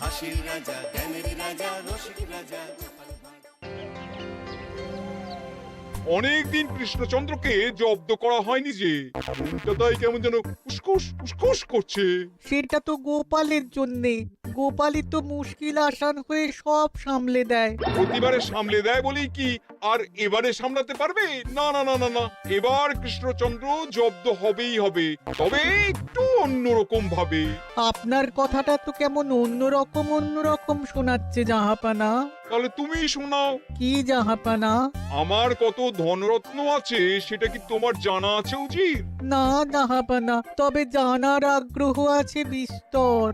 হাসির রাজা, জ্ঞানের রাজা, রসিক রাজা। অনেকদিন কৃষ্ণচন্দ্রকে জব্দ করা হয়নি যে, মনটা তাই কেমন যেন উস্কুস উস্কুস করছে। সেটা তো গোপালের জন্যে। গোপালই তো মুশকিল আসান হয়ে সব সামলে দেয়। প্রতিবারে সামলে দেয় বলেই কি আর এবারে সামলাতে পারবে? না না না না না, এবার কৃষ্ণচন্দ্র জব্দ হবেই হবে, তবে একটু অন্যরকম ভাবে। আপনার কথাটা তো কেমন অন্যরকম শোনাচ্ছে জাহাপানা। তাহলে তুমি শোনাও। কি জাহাপানা? আমার কত ধনরত্ন আছে সেটা কি তোমার জানা আছে উজির? না জাহাপানা, তবে জানার আগ্রহ আছে বিস্তর।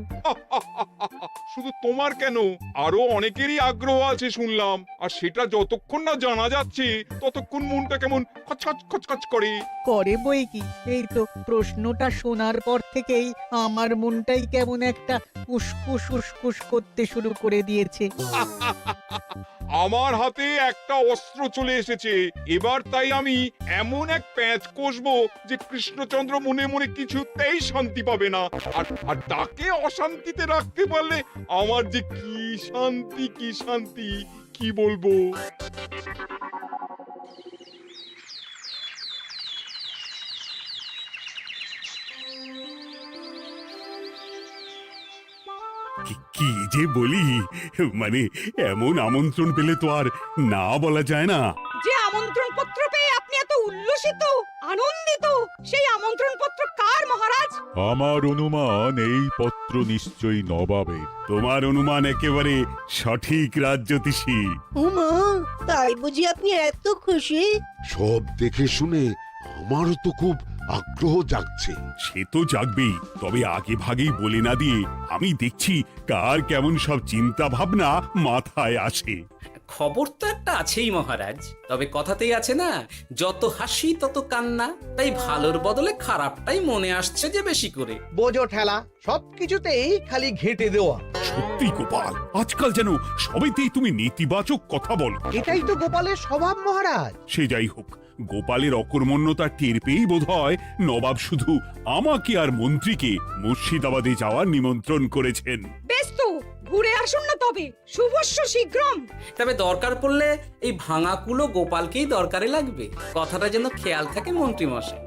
শুধু তোমার কেন, আরো অনেকেরই আগ্রহ আছে শুনলাম, আর সেটা যতক্ষণ না জানা যাচ্ছে ততক্ষণ মনটা কেমন খচখচ খচখচ করে। করে বই কি, এই তো প্রশ্নটা শোনার পর থেকেই আমার মনটাই কেমন একটা উসকুস উসকুস করতে শুরু করে দিয়েছে। আমার হাতে একটা অস্ত্র চলে এসেছে এবার, তাই আমি এমন এক প্যাঁচ কষবো যে কৃষ্ণচন্দ্র মনে মনে কিছুতেই শান্তি পাবে না। আর তাকে অশান্তিতে রাখতে পারলে আমার যে কি শান্তি কি শান্তি, কি বলবো। কি যে বলি, মানে এমন আমন্ত্রণ পেলে তো আর না বলা যায় না। যে আমন্ত্রণ পত্র পেয়ে আপনি এত উল্লসিত আনন্দিত, সেই আমন্ত্রণ পত্র কার মহারাজ? আমার অনুমান এই পত্র নিশ্চয়ই নবাবের। তোমার অনুমান একেবারে সঠিক, রাজ্যতীষী। উমা, তাই বুঝি আপনি এত খুশি? সব দেখে শুনে আমারও তো খুব আগ্রহ জাগছে। সে তো জাগবেই, তবে আগে ভাগেই বলে না দিয়ে আমি দেখছি কার কেমন সব চিন্তা ভাবনা মাথায় আসে। খবর তো একটা আছেই মহারাজ, তবে কথাতেই আছে না, যত হাসি তত কান্না। তাই ভালোর বদলে খারাপটাই মনে আসছে যে বেশি করে। বোঝো ঠেলা, সবকিছুতেই খালি ঘেঁটে দেওয়া। সত্যি গোপাল, আজকাল যেন সবাইতেই তুমি নেতিবাচক কথা বলো। এটাই তো গোপালের স্বভাব মহারাজ। সে যাই হোক, গোপালের অকর্মণ্যতা টের পেয়েই বোধ হয় নবাব শুধু আমাকে আর মন্ত্রীকে মুর্শিদাবাদে যাওয়ার নিমন্ত্রণ করেছেন। বেশ তো, ঘুরে আসুন না তবে, শুভস্য শীঘ্রম। তবে দরকার পড়লে এই ভাঙা কুলো গোপালকেই দরকারে লাগবে, কথাটা যেন খেয়াল থাকে মন্ত্রী মশাই।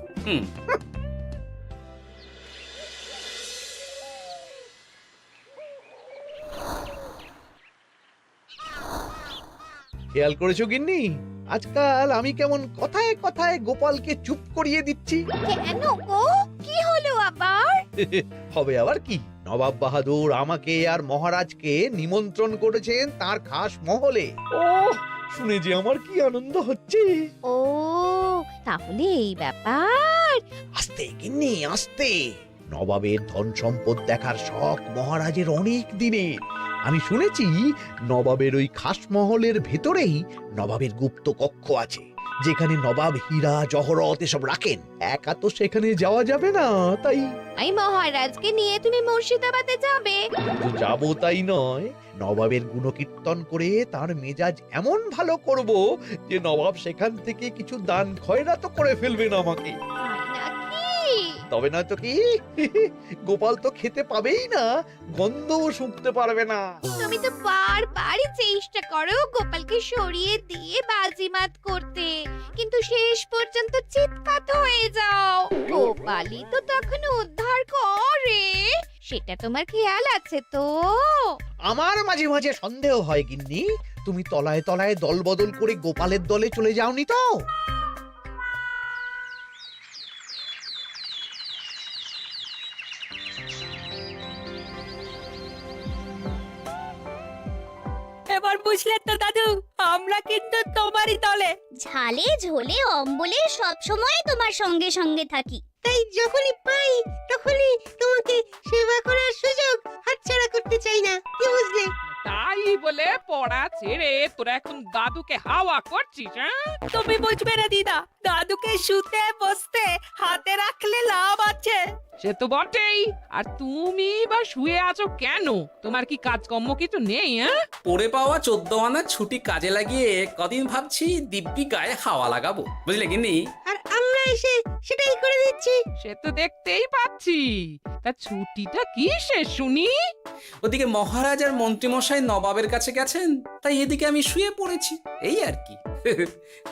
খেয়াল করেছো গিন্নি, আজকাল আমি কেমন কথায় কথায় গোপালকে চুপ করিয়ে দিচ্ছি। কেন গো, কি হলো আবার? হবে আবার কি, নবাব বাহাদুর আমাকে আর মহারাজকে নিমন্ত্রণ করেছেন তার খাস মহলে। ও শুনে যে আমার কি আনন্দ হচ্ছে। ও, তাহলে এই ব্যাপার। আস্তে গিন্নি আস্তে, নবাবের ধন সম্পদ দেখার শখ মহারাজের অনেক দিনের। আমি শুনেছি নবাবের ওই খাস মহলের ভেতরেই নবাবের গুপ্ত কক্ষ আছে, যেখানে নবাব হীরা জহরত এসব রাখেন। একা তো সেখানে যাওয়া যাবে না, তাই এই মহারাজকে নিয়ে তুমি মুর্শিদাবাদে যাবে? শুধু যাবো তাই নয়, নবাবের গুণকীর্তন করে তার মেজাজ এমন ভালো করব যে নবাব সেখান থেকে কিছু দান খয়রাত করে ফেলবেন আমাকে। তাই নাকি? তবে না তো কি, গোপাল তো খেতে পাবেই না, গন্ধও শুঁকতে পারবে না। তুমি তো বারবারই চেষ্টা করো গোপালকে সরিয়ে দিয়ে বাজিমাত করতে, কিন্তু শেষ পর্যন্ত চিৎপাত হয়ে যাও। গোপালই তো তখন উদ্ধার করে, সেটা তোমার খেয়াল আছে তো? আমার মাঝে মাঝে সন্দেহ হয় গিন্নি, তুমি তলায় তলায় দল বদল করে গোপালের দলে চলে যাওনি তো? এবার বুঝলে তো দাদু, আমরা কিন্তু তোমারই দলে। ঝালে ঝোলে অম্বলে সব সময় তোমার সঙ্গে সঙ্গে থাকি। তাই যখনই পাই তখনই তোমাকে সেবা করার সুযোগ হাতছাড়া করতে চাই না, কি বুঝলে? তাই বলে পড়া ছেড়ে তোরা এখন দাদুকে হাওয়া করছিস? তুমি বুঝবে না দিদা, দাদুকে শুতে বসতে হাতে রাখলে লাভ আছে। সে তো বটেই। আর তুমি বা শুয়ে আছো কেন? তোমার কি কাজকর্ম কিছু নেই? হ্যাঁ, পড়ে পাওয়া 14 আনা ছুটি কাজে লাগিয়ে কদিন ভাবছি দিব্যি গায়ে হাওয়া লাগাবো, বুঝলে গিন্নি? আর আমরা এসে সেটাই করে দিচ্ছি। সে তো দেখতেই পাচ্ছি। তা ছুটিটা কি সে শুনি? ওদিকে মহারাজ আর মন্ত্রীমশাই নবাবের কাছে গেছেন, তাই এদিকে আমি শুয়ে পড়েছি, এই আর কি।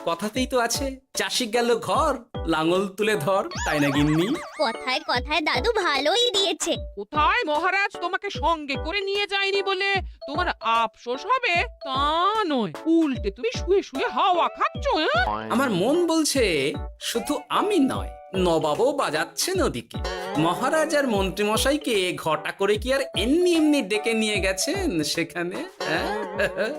কথাতেই তো আছে, চাষি গেল ঘর, লাঙল তুলে ধর, তাই না গিন্নি? কথায় কথায় দাদু ভালোই দিয়েছে। কোথায় মহারাজ তোমাকে সঙ্গে করে নিয়ে যায়নি বলে তোমার আফসোস হবে তা নয়, উল্টে তুমি শুয়ে শুয়ে হাওয়া খাচ্ছ। আমার মন বলছে শুধু আমি নয়, নবাবও বাজাচ্ছেন ওদিকে। মহারাজ আর মন্ত্রীমশাইকে ঘটা করে কি আর এমনি এমনি ডেকে নিয়ে গেছেন সেখানে? হ্যাঁ?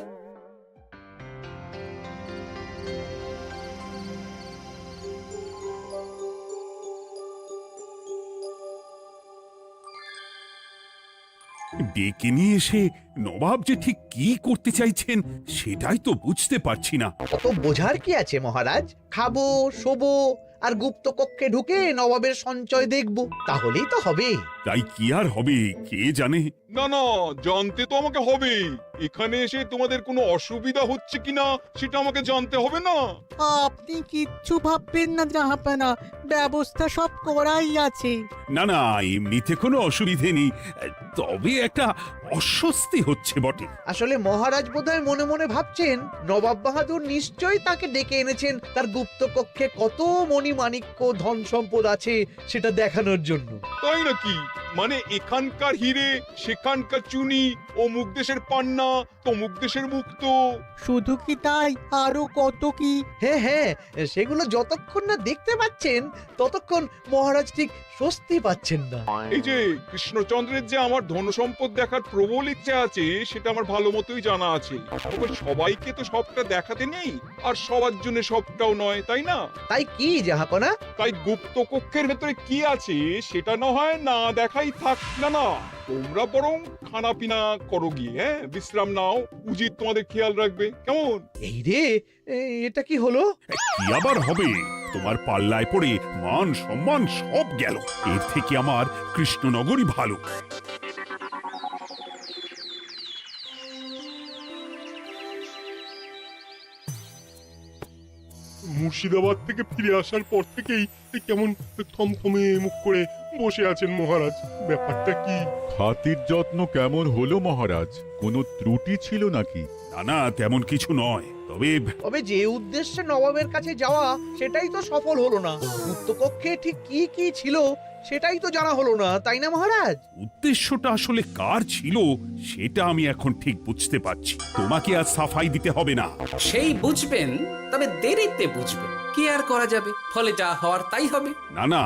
ডেকে নিয়ে এসে নবাব যে ঠিক কি করতে চাইছেন সেটাই তো বুঝতে পারছি না। অত বোঝার কি আছে মহারাজ? খাবো, শোবো আর গুপ্ত কক্ষে ঢুকে নবাবের সঞ্চয় দেখব, তাহলেই তো হবে। তাই কি আর হবে কে জানে। না না, জানতে তো আমাকে হবে। এখানে এসে তোমাদের কোনো অসুবিধা হচ্ছে কিনা সেটা আমাকে জানতে হবে না? আপনি কিচ্ছু ভাববেন না জাহাপানা, ব্যবস্থা সব করাই আছে। না না, এমনিতে কোনো অসুবিধে নেই, তবে একটা অস্বস্তি হচ্ছে বটে। আসলে মহারাজ বোধহয় মনে মনে ভাবছেন নবাব বাহাদুর নিশ্চয়ই তাকে ডেকে এনেছেন তার গুপ্ত কক্ষে কত মণিমাণিক্য ধন সম্পদ আছে সেটা দেখানোর জন্য। তাই নাকি? মানে এখানকার হিরে সেখানকার চুনি, অমুক দেশের পান্না তমুক দেশের মুক্ত। শুধু কি তাই, আরো কত কি। হ্যাঁ হ্যাঁ, সেগুলো যতক্ষণ না দেখতে পাচ্ছেন ততক্ষণ মহারাজ ঠিক স্বস্তি পাচ্ছেন না। এই যে কৃষ্ণচন্দ্রের যে আমার ধনসম্পদ দেখার প্রবল ইচ্ছে আছে সেটা আমার ভালো মতোই জানা আছে। তবে সবাইকে তো সবটা দেখাতে নেই, আর সবার জন্য সবটাও নয়, তাই না? তাই কি জাহাপনা? তাই গুপ্ত কক্ষের ভেতরে কি আছে সেটা না হয় না দেখাই থাক। না না, তোমরা বরং খানা পিনা করো গিয়ে, হ্যাঁ, বিশ্রাম নাও। উজিত তোমাদের খেয়াল রাখবে, কেমন? এই রে, এটা কি হলো? কি আবার হবে? তোমার পাল্লায় পড়ে মান সম্মান সব গেল। এর থেকে আমার কৃষ্ণনগরই ভালো। মুর্শিদাবাদ থেকে ফিরে আসার পর থেকেই কেমন থমথমে মুখ করে বসে আছেন মহারাজ। ব্যাপারটা কি? খাতির যত্ন কেমন হলো মহারাজ? কোনো ত্রুটি ছিল নাকি? না না, তেমন কিছু নয়। তবে যে উদ্দেশ্যে নবাবের কাছে যাওয়া সেটাই তো সফল হলো না। গুপ্ত কক্ষে ঠিক কি কি ছিল সেটাই তো জানা হলো না, তাই না মহারাজ? উদ্দেশ্যটা আসলে কার ছিল সেটা আমি এখন ঠিক বুঝতে পারছি। তোমাকে আর সাফাই দিতে হবে না। সেই বুঝবেন, তবে দেরিতে বুঝবেন। কি আর করা যাবে, ফলে যা হওয়ার তাই হবে। না না,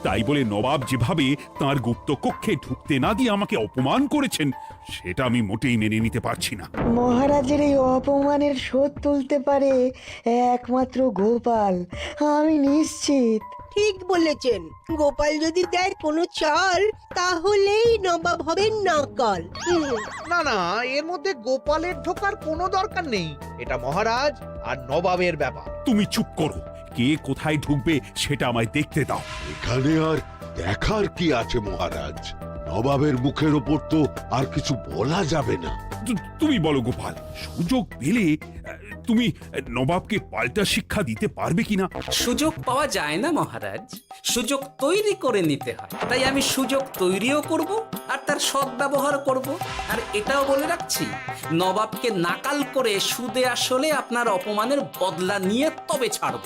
তাই বলে নবাব যেভাবে তার গুপ্ত কক্ষে ঢুকতে না দিয়ে আমাকে অপমান করেছেন সেটা আমি মোটেই মেনে নিতে পারছি না। মহারাজের এই অপমানের শোধ তুলতে পারে একমাত্র গোপাল, আমি নিশ্চিত। ঠিক বলেছেন, গোপাল যদি দেয় কোনো চাল তাহলেই নবাব হবেন নাকাল। না না, এর মধ্যে গোপালের ঢোকার কোনো দরকার নেই। এটা মহারাজ আর নবাবের ব্যাপার। তুমি চুপ করো। কে কোথায় ঢুকবে সেটা আমায় দেখতে দাও। এখানে আর দেখার কি আছে মহারাজ? নবাবের মুখের ওপর তো আর কিছু বলা যাবে না। তুমি বলো গোপাল, সুযোগ পেলে তুমি নবাবকে পাল্টা শিক্ষা দিতে পারবে কিনা? সুযোগ পাওয়া যায় না মহারাজ, সুযোগ তৈরি করে নিতে হয়। তাই আমি সুযোগ তৈরিও করব আর তার সদ্ব্যবহার করব। আর এটাও বলে রাখছি, নবাবকে নাকাল করে সুদে আসলে আপনার অপমানের বদলা নিয়ে তবে ছাড়ব।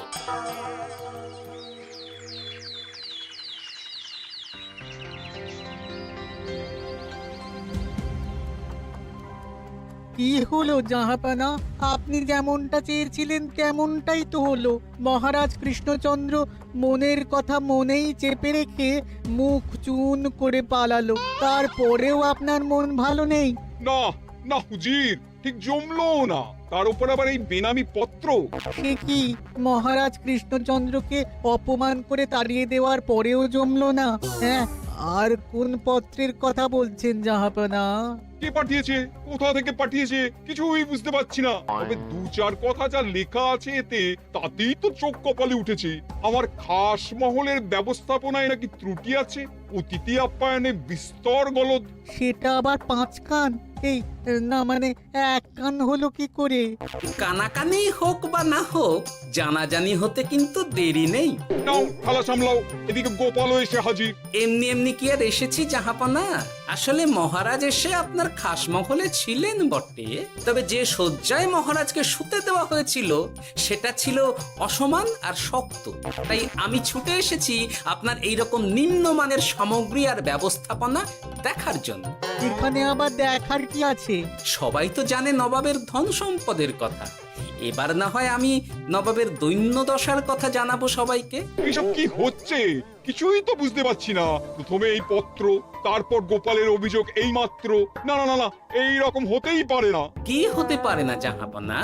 কি হলো জাহাপানা, আপনি যেমনটা চেয়েছিলেন তেমনটাই তো হলো। মহারাজ কৃষ্ণচন্দ্র মনের কথা মনেই চেপে রেখে মুখ চুন করে পালালো, তারপরেও আপনার মন ভালো নেই? না না হুজির, ঠিক জমলো না। তার উপর আবার এই বেনামি পত্র। সে কি, মহারাজ কৃষ্ণচন্দ্রকে অপমান করে তাড়িয়ে দেওয়ার পরেও জমলো না? হ্যাঁ, আর কোন পত্রের কথা বলছেন জাহাপানা? কে পাঠিয়েছে, কোথা থেকে পাঠিয়েছে কিছুই বুঝতে পারছি না। তবে দু চার কথা যা লেখা আছে এতে, তাতেই তো চোখ কপালে উঠেছে। আমার খাস মহলের ব্যবস্থাপনায় নাকি ত্রুটি আছে। অতিথি আপ্যায়নে বিস্তর গলদ। সেটা আবার 5 কান? এই না মানে 1 কান হলো কি করে? কানাকানি হোক বা না হোক, জানাজানি হতে কিন্তু দেরি নেই। নাও থালা সামলাও, এদিকে গোপালও এসে হাজির। এমনি এমনি কি আর এসেছি জাহাপনা? আসলে মহারাজ এসে আপনার খাসমহলে ছিলেন বটে, তবে যে শয্যায় মহারাজকে শুতে দেওয়া হয়েছিল সেটা ছিল অসমান আর শক্ত। তাই আমি ছুটে এসেছি আপনার এইরকম নিম্নমানের সামগ্রী আর ব্যবস্থাপনা দেখার জন্য। এখানে আবার দেখার কি আছে? সবাই তো জানে নবাবের ধন সম্পদের কথা, এবার না হয় আমি নবাবের দৈন্য দশার কথা জানাবো সবাইকে। এইসব কি হচ্ছে কিছুই তো বুঝতে পারছি না। প্রথমে এই পত্র, তারপর গোপালের অভিযোগ এই মাত্র। না না না না, এই রকম হতেই পারে না। কি হতে পারে না জাহাপনা?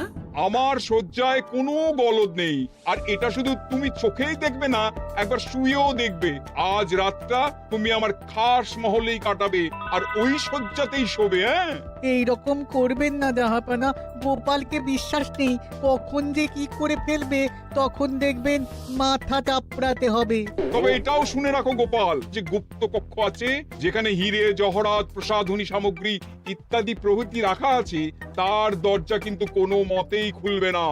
আমার শয্যায় কোনো গলদ নেই, আর এটা শুধু তুমি চোখেই দেখবে না, একবার শুয়েও দেখবে। আজ রাতটা তুমি আমার খাস মহলেই কাটাবে, আর ওই শয্যাতেই শোবে। হ্যাঁ, এই রকম করবেন না জাহাপানা, গোপালকে বিশ্বাস নেই, কখন যে কি করে ফেলবে তখন দেখবেন মাথা চাপড়াতে হবে। তবে এটাও শুনে রাখো গোপাল, যে গুপ্ত কক্ষ আছে যেখানে হিরে জহরাত প্রসাধনী সামগ্রী ইত্যাদি প্রভৃতি রাখা আছে, তার দরজা কিন্তু কোনো মতেই খুলবে না।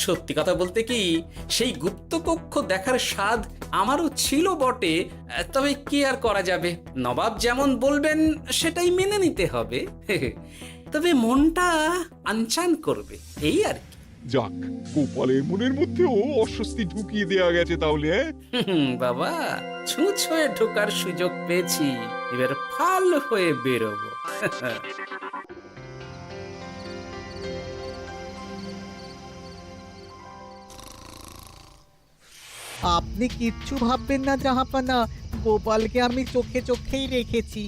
সত্যি কথা বলতে কি, সেই গুপ্ত কক্ষ দেখার স্বাদ আমারও ছিল বটে, তবে কি আর করা যাবে, নবাব যেমন বলবেন সেটাই মেনে নিতে হবে। তবে মনটা আনচান করবে, এই আর কি। যাক, গোপালের মনের মধ্যেও অস্বস্তি ঢুকিয়ে দেয়া গেছে তাহলে। বাবা, ছুঁচ হয়ে ঢোকার সুযোগ পেয়েছি, এবার ফাল হয়ে বেরোবো। আপনি কিচ্ছু ভাববেন না জাহাপানা, গোপালকে আমি চোখে চোখেই রেখেছি।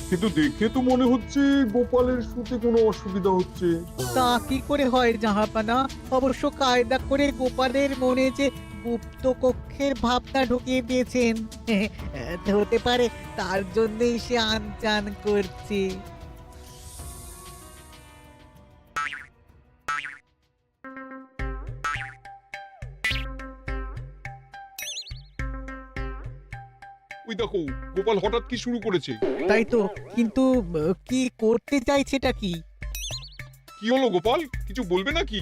কিন্তু দেখে তো মনে হচ্ছে গোপালের শুতে কোনো অসুবিধা হচ্ছে। তা কি করে হয় জাহাপানা? অবশ্য কায়দা করে গোপালের মনে যে গুপ্ত কক্ষের ভাবনা ঢুকিয়ে দিয়েছেন, হতে পারে তার জন্যই সে আনচান করছে। ওই দেখো, গোপাল হঠাৎ কি শুরু করেছে। তাই তো, কিন্তু কি করতে চাইছেটা কি? কি হলো গোপাল, কিছু বলবে নাকি?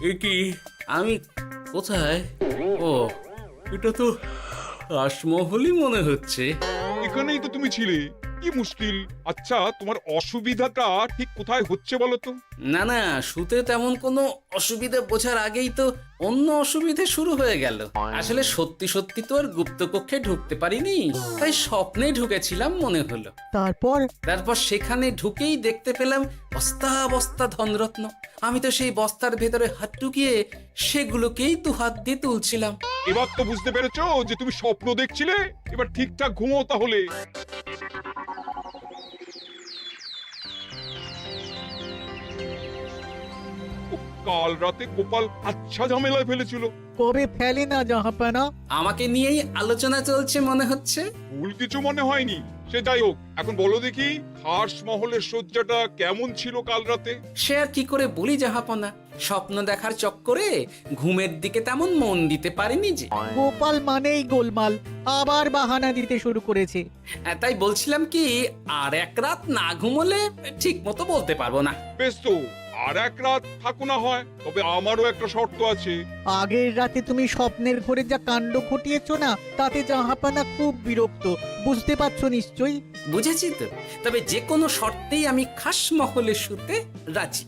এ কি, আমি কোথায়? ও, এটা তো রাসমহলই মনে হচ্ছে। এখানেই তো তুমি ছিলে, কি মুশকিল। আচ্ছা, তোমার অসুবিধাটা ঠিক কোথায় হচ্ছে বলো তো? না না, শুতে তেমন কোনো অসুবিধা বোঝার আগেই তো অন্য অসুবিধে শুরু হয়ে গেল। আসলে সত্যি সত্যি তো আর গুপ্তকক্ষে ঢুকতে পারিনি, তাই স্বপ্নে ঢুকেছিলাম মনে হলো। তারপর সেখানে ঢুকেই দেখতে পেলাম বস্তা বস্তা ধনরত্ন। আমি তো সেই বস্তার ভেতরে হাত ঢুকিয়ে সেগুলোকেই 2 হাত দিয়ে তুলছিলাম। এবার তো বুঝতে পেরেছো যে তুমি স্বপ্ন দেখছিলে। এবার ঠিকঠাক ঘুমো তাহলে। কাল রাতে গোপাল আচ্ছা ঝামেলায় ফেলেছিল। কবে ফেলে না জাহাপানা? আমাকে নিয়েই আলোচনা চলছে মনে হচ্ছে। ভুল কিছু মনে হয়নি, সে যাই হোক, এখন বলো দেখি খাস মহলের শয্যাটা কেমন ছিল কাল রাতে? সে আর কি করে বলি জাহাপনা, স্বপ্ন দেখার চক্করে ঘুমের দিকে তেমন মন দিতে পারিনি যে। গোপাল মানেই গোলমাল, আবার বাহানা দিতে শুরু করেছে। তাই বলছিলাম কি, আর এক রাত না ঘুমোলে ঠিক মতো বলতে পারবো না। বেশ তো, আর এক রাত থাকো না হয়, তবে আমারও একটা শর্ত আছে। আগের রাতে তুমি স্বপ্নের ঘরে যা কাণ্ড ঘটিয়েছো না, তাতে জাহাপানা খুব বিরক্ত, বুঝতে পারছো নিশ্চয়ই। বুঝেছি তো, তবে যে কোনো শর্তেই আমি খাস মহলে শুতে রাজি।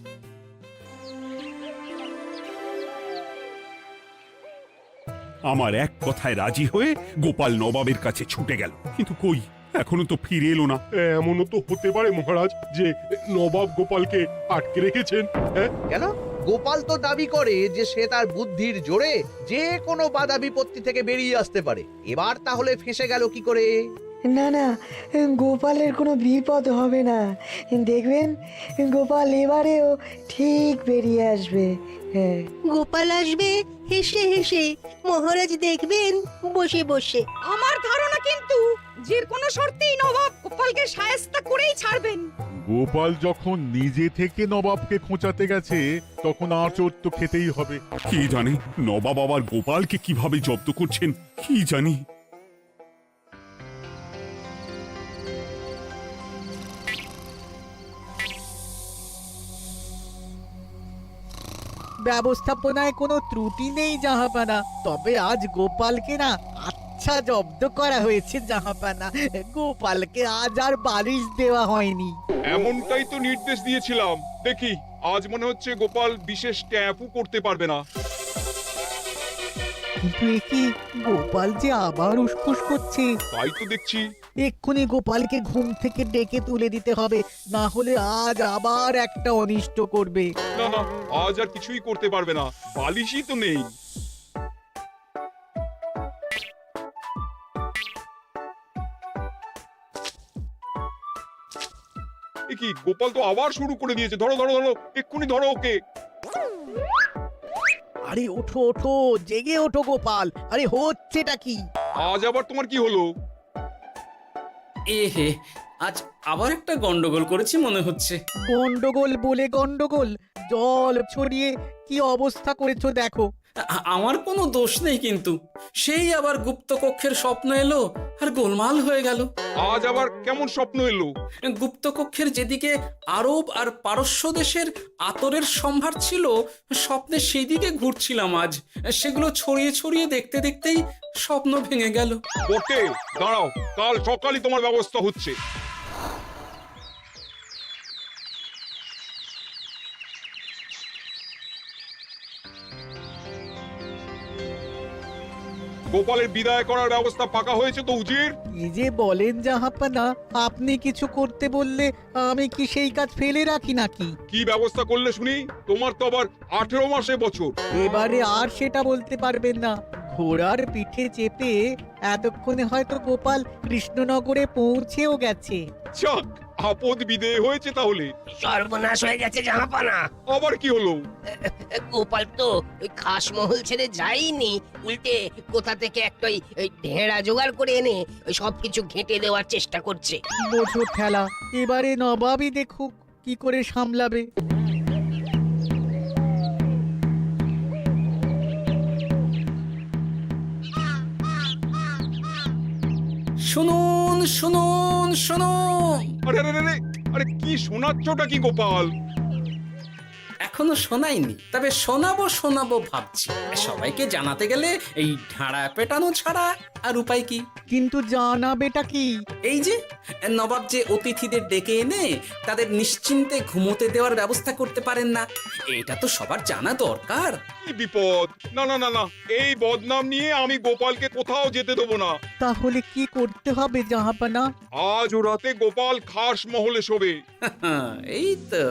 আমার এক কথায় রাজি হয়ে গোপাল নবাবের কাছে ছুটে গেল, কিন্তু কই, এখনো তো ফিরে এলো না। এমনও তো হতে পারে মহারাজ যে নবাব গোপালকে আটকে রেখেছেন। কেন? গোপাল তো দাবি করে যে সে তার বুদ্ধির জোরে যে কোনো বাধা বিপত্তি থেকে বেরিয়ে আসতে পারে। এবার তাহলে ফেঁসে গেল কি করে? না না, গোপালের কোনো বিপদ হবে না, দেখবেন গোপাল এবারেও ঠিক বেরিয়ে আসবে। হ্যাঁ, গোপাল আসবে হেসে হেসে, মহারাজ দেখবেন বসে বসে। আমার ধারণা কিন্তু যে কোনো শর্তেই নবাব গোপালকে শায়েস্তা করেই ছাড়বেন। গোপাল যখন নিজে থেকে নবাবকে খোঁচাতে গেছে তখন আঁচড় তো খেতেই হবে। কি জানি নবাব আবার গোপালকে কিভাবে জব্দ করছেন, কি জানি। ব্যবস্থাপনায় কোনো ত্রুটি নেই জাহাপানা, তবে আজ গোপালকে না আচ্ছা জব্দ করা হয়েছে জাহাপানা। গোপালকে আজ আর বালিশ দেওয়া হয়নি। এমনটাই তো নির্দেশ দিয়েছিলাম। দেখি আজ মনে হচ্ছে গোপাল বিশেষ ট্যাপও করতে পারবে না। কিন্তু এ কি, গোপাল যে আবার উসখুস করছে। তাই তো দেখছি। এক্ষুনি গোপালকে ঘুম থেকে ডেকে তুলে দিতে হবে, না হলে আজ আবার একটা অনিষ্ট করবে। না না, আজ আর কিছুই করতে পারবে না, বালিশই তো নেই। এ কি, গোপাল তো আবার শুরু করে দিয়েছে। ধরো ধরো ধরো, এক্ষুনি ধরো ওকে। আরে ওঠো ওঠো, জেগে ওঠো গোপাল। আরে হচ্ছেটা কি? আজ আবার তোমার কি হলো? এ হে, আজ আবার একটা গন্ডগোল করেছি মনে হচ্ছে। গন্ডগোল বলে গন্ডগোল, জল ছড়িয়ে কি অবস্থা করেছো দেখো। আমার কোনো দোষ নেই, কিন্তু সেই আবার গুপ্তকক্ষের স্বপ্ন এলো আর গোলমাল হয়ে গেল। আজ আবার কেমন স্বপ্ন এলো? গুপ্তকক্ষের যেদিকে আরব আর পারস্য দেশের আতরের সম্ভার ছিল, স্বপ্নে সেই দিকে ঘুরছিলাম আজ। সেগুলো ছড়িয়ে ছড়িয়ে দেখতে দেখতেই স্বপ্ন ভেঙে গেল। বটে, দাঁড়াও, কাল সকালই তোমার ব্যবস্থা হচ্ছে। গোপালের বিদায় করার ব্যবস্থা পাকা হয়েছে তো উজির? কি যে বলেন জাহাপানা, আপনি কিছু করতে বললে আমি কি সেই কাজ ফেলে রাখি নাকি? কি ব্যবস্থা করলে শুনি? তোমার তো আবার 18 মাসে বছর। এবারে আর সেটা বলতে পারবেন না। ঘোড়ার পিঠে চেপে এতক্ষণে হয়তো গোপাল কৃষ্ণনগরে পৌঁছেও গেছে। যাক, আপদ বিদেয় হয়েছে তাহলে। সর্বনাশ হয়ে গেছে জাহাপানা। আবার কি হলো? গোপাল তো ওই খাসমহল ছেড়ে যায়নি, উল্টে কোথা থেকে একটা ওই ঢেঁড়া জোগাড় করে এনে ওই সবকিছু ঘেঁটে দেওয়ার চেষ্টা করছে। বোঝো ঠেলা, এবারে নবাবই দেখুক কি করে সামলাবে। শুনুন শুনুন শুনুন। আরে আরে আরে, আরে কি শোনাচ্ছটা কি গোপাল? এখনো শোনাইনি, তবে শোনাবো শোনাবো ভাবছি। সবাইকে জানাতে গেলে এই ঢাড়া পেটানো ছাড়া আর উপায় কি? কিন্তু জানাবেটা কি? এই যে নবাব যে অতিথিদের ডেকে এনে তাদের নিশ্চিন্তে ঘুমোতে দেওয়ার ব্যবস্থা করতে পারেন না, এটা তো সবার জানা দরকার। কি বিপদ! না না না না, এই বদনাম নিয়ে আমি গোপালকে কোথাও যেতে দেবো না। তাহলে কি করতে হবে জাহাপানা? আজ ও রাতে গোপাল খাস মহলে শোবে। এই তো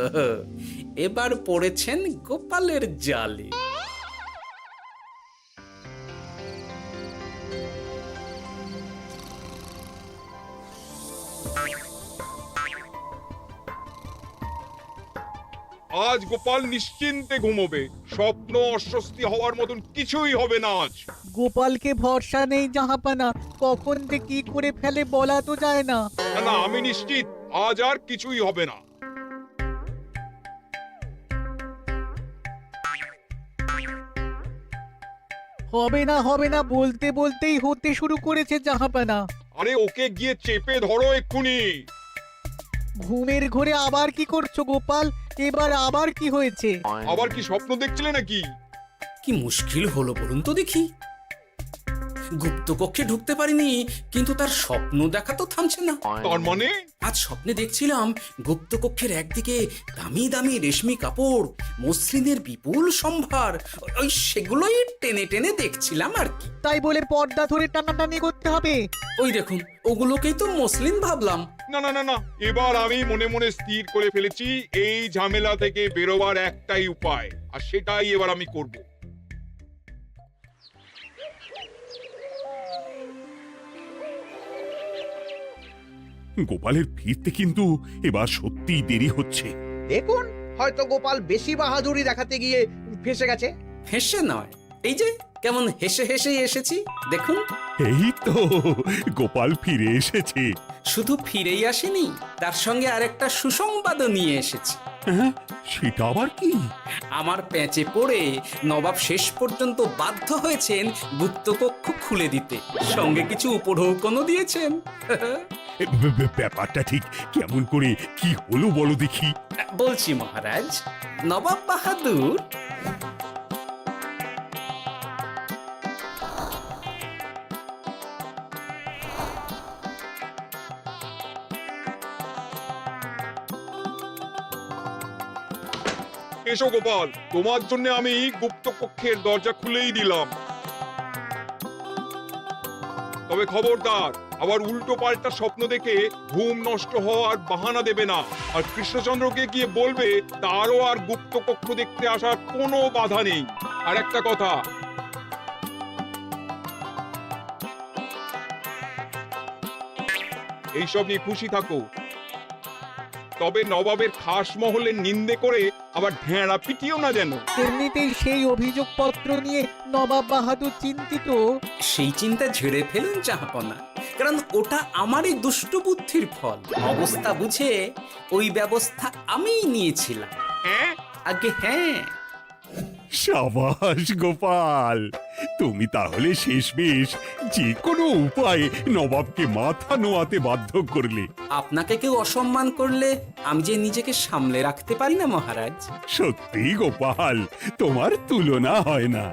এবার পড়েছেন গোপালের জালে। আজ গোপাল নিশ্চিন্তে ঘুমোবে। স্বপ্ন অস্বস্তি হওয়ার মতন কিছুই হবে না আজ। গোপালকে ভরসা নেই জাহাপানা, কখন যে কি করে ফেলে বলা তো যায় না। না না, আমি নিশ্চিত আজ আর কিছুই হবে না। হবে না বলতে বলতেই হতে শুরু করেছে জাহাপানা। আরে ওকে গিয়ে চেপে ধরো এক্ষুনি। ঘুমের ঘোরে আবার কি করছো গোপাল? এবার আবার কি হয়েছে? আবার কি স্বপ্ন দেখছিলে নাকি? কি মুশকিল হলো বলুন তো দেখি। গুপ্তকক্ষে ঢুকতে পারিনি, কিন্তু তার স্বপ্ন দেখা তো থামছে না। তার মানে? আজ স্বপ্নে দেখছিলাম গুপ্তকক্ষের একদিকে দামি দামি রেশমি কাপড়, মসৃণের বিপুল সম্ভার, ওই সেগুলোই টেনে টেনে দেখছিলাম আর কি। তাই বলে পর্দা ধরে টানাটানি করতে হবে? ওই দেখুন, ওগুলোকেই তো মসলিন ভাবলাম। না না না না, এবার আমি মনে মনে স্থির করে ফেলেছি এই ঝামেলা থেকে বেরোবার একটাই উপায়, আর সেটাই এবার আমি করব। গোপালের ফিরতে কিন্তু এবার সত্যিই দেরি হচ্ছে। দেখুন, হয়তো গোপাল বেশি বাহাদুরি দেখাতে গিয়ে ফেসে গেছে। ফেঁসে নয়, এই যে কেমন হেসে হেসে এসেছি দেখুন। এই তো গোপাল ফিরে এসেছে। শুধু ফিরেই আসেনি, তার সঙ্গে আরেকটা সুসংবাদও নিয়ে এসেছি। হ্যাঁ, সেটা আবার কি? আমার প্যাঁচে পড়ে নবাব শেষ পর্যন্ত বাধ্য হয়েছেন গুপ্তকক্ষ খুলে দিতে, সঙ্গে কিছু উপঢৌকনও দিয়েছেন। ব্যাপারটা ঠিক কেমন করে কি হলো বলো দেখি। বলছি মহারাজ, নবাব বাহাদুর এসো গোপাল, তোমার জন্য আমি গুপ্ত কক্ষের দরজা খুলেই দিলাম। তবে খবরদার, আবার উল্টো পাল্টা স্বপ্ন দেখে ঘুম নষ্ট হওয়ার বাহানা দেবে না। আর কৃষ্ণচন্দ্রকে গিয়ে বলবে তারও আর গুপ্ত কক্ষ দেখতে আসার কোনো বাধা নেই। আর একটা কথা, এইসব নিয়ে খুশি থাকো, তবে নবাবের খাস মহলের নিন্দে করে আবার ঢেঁড়া পিটিও না যেন। এমনিতেই সেই অভিযোগপত্র নিয়ে নবাব বাহাদুর চিন্তিত। সেই চিন্তা ঝেড়ে ফেলুন জাহাপনা, কারণ ওটা আমারই দুষ্ট বুদ্ধির ফল। অবস্থা বুঝে ওই ব্যবস্থা আমিই নিয়েছিলাম। হ্যাঁ, আগে হ্যাঁ। সাবাস গোপাল, তুমি তাহলে শেষমেশ যে কোনো উপায়ে নবাবকে মাথা নোয়াতে বাধ্য করলে। আপনাকে কেউ অসম্মান করলে আমি যে নিজেকে সামলে রাখতে পারি না মহারাজ। সত্যি গোপাল, তোমার তুলনা হয় না।